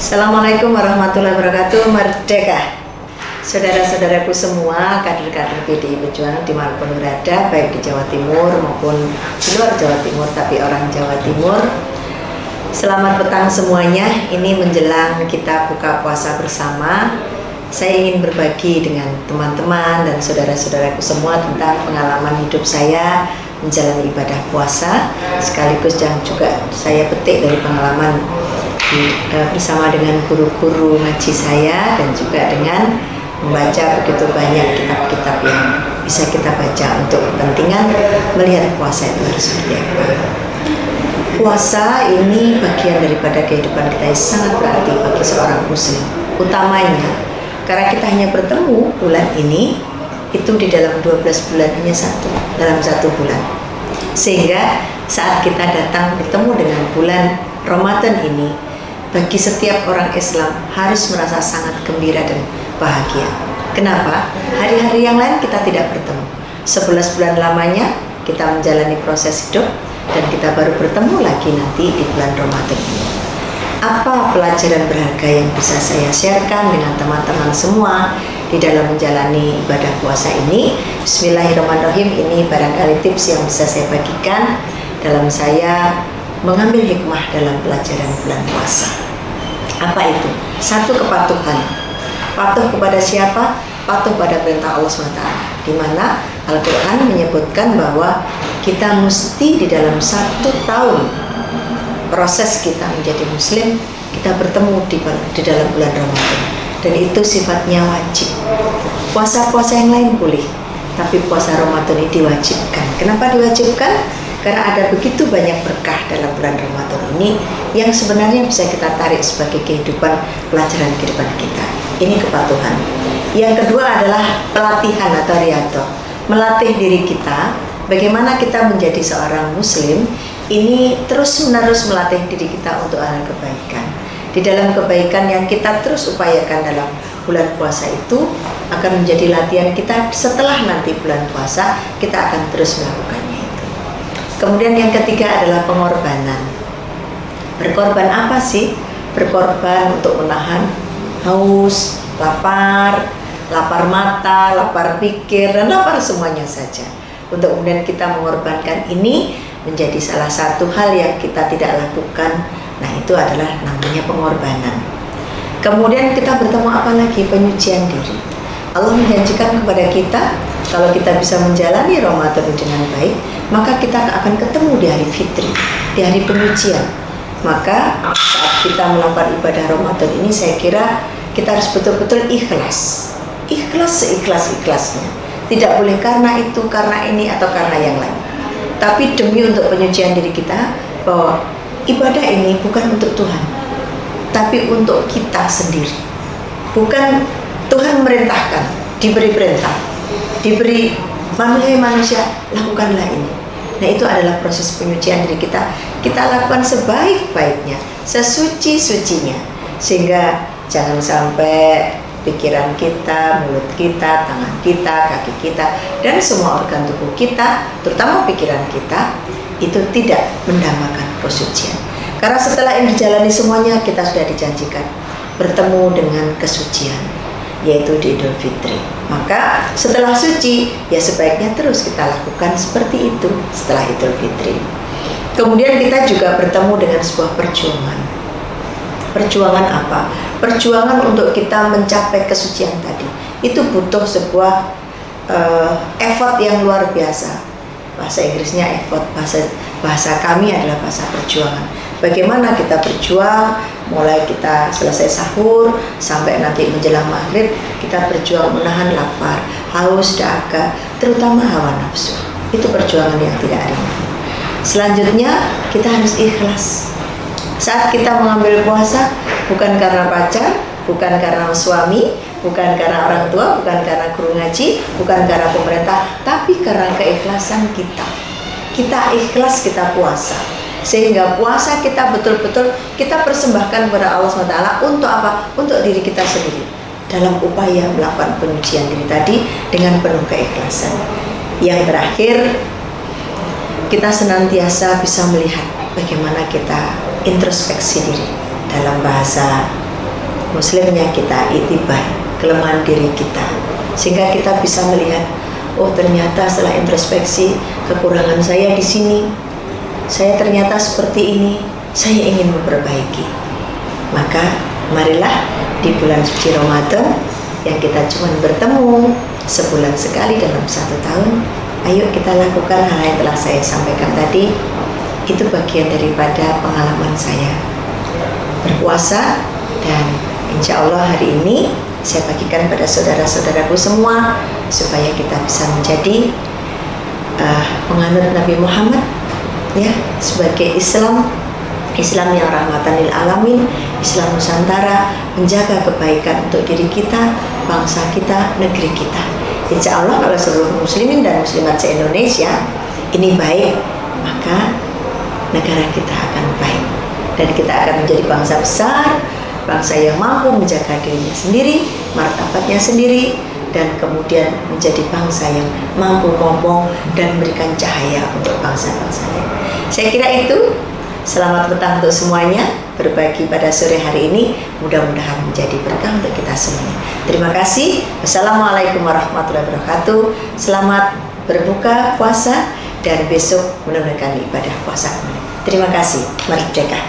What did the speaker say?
Assalamualaikum warahmatullahi wabarakatuh. Merdeka. Saudara-saudaraku semua, kader-kader PDI Perjuangan dimanapun berada, baik di Jawa Timur maupun di luar Jawa Timur, tapi orang Jawa Timur, selamat petang semuanya. Ini menjelang kita buka puasa bersama. Saya ingin berbagi dengan teman-teman dan saudara-saudaraku semua tentang pengalaman hidup saya menjalani ibadah puasa, sekaligus yang juga saya petik dari pengalaman bersama dengan guru-guru ngaji saya, dan juga dengan membaca begitu banyak kitab-kitab yang bisa kita baca untuk kepentingan melihat puasa itu harus seperti apa. Puasa ini bagian daripada kehidupan kita yang sangat berarti bagi seorang muslim, utamanya karena kita hanya bertemu bulan ini itu di dalam 12 bulan, hanya dalam satu bulan, sehingga saat kita datang bertemu dengan bulan Ramadan ini, bagi setiap orang Islam harus merasa sangat gembira dan bahagia. Kenapa? Hari-hari yang lain kita tidak bertemu. 11 bulan lamanya kita menjalani proses hidup, dan kita baru bertemu lagi nanti di bulan Ramadan ini. Apa pelajaran berharga yang bisa saya sharekan dengan teman-teman semua di dalam menjalani ibadah puasa ini? Bismillahirrahmanirrahim. Ini barangkali tips yang bisa saya bagikan dalam saya mengambil hikmah dalam pelajaran bulan puasa. Apa itu? Satu, kepatuhan. Patuh kepada siapa? Patuh pada perintah Allah SWT, di mana Al-Quran menyebutkan bahwa kita mesti di dalam 1 tahun proses kita menjadi muslim, kita bertemu di dalam bulan Ramadan, dan itu sifatnya wajib. Puasa-puasa yang lain boleh, tapi puasa Ramadan ini diwajibkan. Kenapa diwajibkan? Karena ada begitu banyak berkah dalam bulan Ramadan ini yang sebenarnya bisa kita tarik sebagai pelajaran kehidupan kita. Ini kepatuhan. Yang kedua adalah pelatihan atau riyadhah, melatih diri kita bagaimana kita menjadi seorang muslim. Ini terus-menerus melatih diri kita untuk hal kebaikan. Di dalam kebaikan yang kita terus upayakan dalam bulan puasa itu akan menjadi latihan kita setelah nanti bulan puasa, kita akan terus melakukannya itu. Kemudian yang ketiga adalah pengorbanan. Berkorban apa sih? Berkorban untuk menahan haus, lapar mata, lapar pikir, dan lapar semuanya saja. Untuk kemudian kita mengorbankan ini menjadi salah satu hal yang kita tidak lakukan. Nah, itu adalah namanya pengorbanan. Kemudian kita bertemu apa lagi? Penyucian diri. Allah menjanjikan kepada kita, kalau kita bisa menjalani Ramadan dengan baik, maka kita akan ketemu di hari fitri, di hari penyucian. Maka saat kita melakukan ibadah Ramadan ini, saya kira kita harus betul-betul ikhlas seikhlas-ikhlasnya. Tidak boleh karena itu, karena ini, atau karena yang lain, tapi demi untuk penyucian diri kita, bahwa ibadah ini bukan untuk Tuhan, tapi untuk kita sendiri. Bukan Tuhan merintahkan, diberi perintah, diberi manusia, lakukanlah ini. Nah, itu adalah proses penyucian diri kita. Kita lakukan sebaik-baiknya, sesuci-sucinya, sehingga jangan sampai pikiran kita, mulut kita, tangan kita, kaki kita, dan semua organ tubuh kita, terutama pikiran kita, itu tidak mendambakan kesucian. Karena setelah ini dijalani semuanya, kita sudah dijanjikan bertemu dengan kesucian, yaitu di Idul Fitri. Maka setelah suci, ya sebaiknya terus kita lakukan seperti itu setelah Idul Fitri. Kemudian kita juga bertemu dengan sebuah perjuangan. Perjuangan apa? Perjuangan untuk kita mencapai kesucian tadi. Itu butuh sebuah effort yang luar biasa. Bahasa Inggrisnya effort, bahasa kami adalah bahasa perjuangan. Bagaimana kita berjuang, mulai kita selesai sahur sampai nanti menjelang maghrib, kita berjuang menahan lapar, haus, dahaga, terutama hawa nafsu. Itu perjuangan yang tidak ringan. Selanjutnya kita harus ikhlas. Saat kita mengambil puasa, bukan karena pacar, bukan karena suami, bukan karena orang tua, bukan karena guru ngaji, bukan karena pemerintah, tapi karena keikhlasan kita. Kita ikhlas, kita puasa, sehingga puasa kita betul-betul kita persembahkan kepada Allah SWT. Untuk apa? Untuk diri kita sendiri, dalam upaya melakukan penyucian diri tadi dengan penuh keikhlasan. Yang terakhir, kita senantiasa bisa melihat bagaimana kita introspeksi diri. Dalam bahasa muslimnya kita itibah kelemahan diri kita, sehingga kita bisa melihat, oh ternyata setelah introspeksi kekurangan saya di sini, saya ternyata seperti ini, saya ingin memperbaiki. Maka marilah di bulan suci Ramadan yang kita cuma bertemu sebulan sekali dalam 1 tahun, ayo kita lakukan hal yang telah saya sampaikan tadi. Itu bagian daripada pengalaman saya berpuasa, dan insya Allah hari ini saya bagikan pada saudara-saudaraku semua supaya kita bisa menjadi penganut Nabi Muhammad, ya, sebagai Islam yang rahmatan lil alamin, Islam Nusantara, menjaga kebaikan untuk diri kita, bangsa kita, negeri kita. Insya Allah kalau seluruh muslimin dan muslimat se-Indonesia ini baik, maka negara kita akan baik dan kita akan menjadi bangsa besar, bangsa yang mampu menjaga dirinya sendiri, martabatnya sendiri, dan kemudian menjadi bangsa yang mampu ngomong dan memberikan cahaya untuk bangsa-bangsa lain. Saya kira itu. Selamat petang untuk semuanya. Berbagi pada sore hari ini mudah-mudahan menjadi berkah untuk kita semuanya. Terima kasih. Wassalamualaikum warahmatullahi wabarakatuh. Selamat berbuka puasa dan besok menunaikan ibadah puasa. Terima kasih. Merdeka.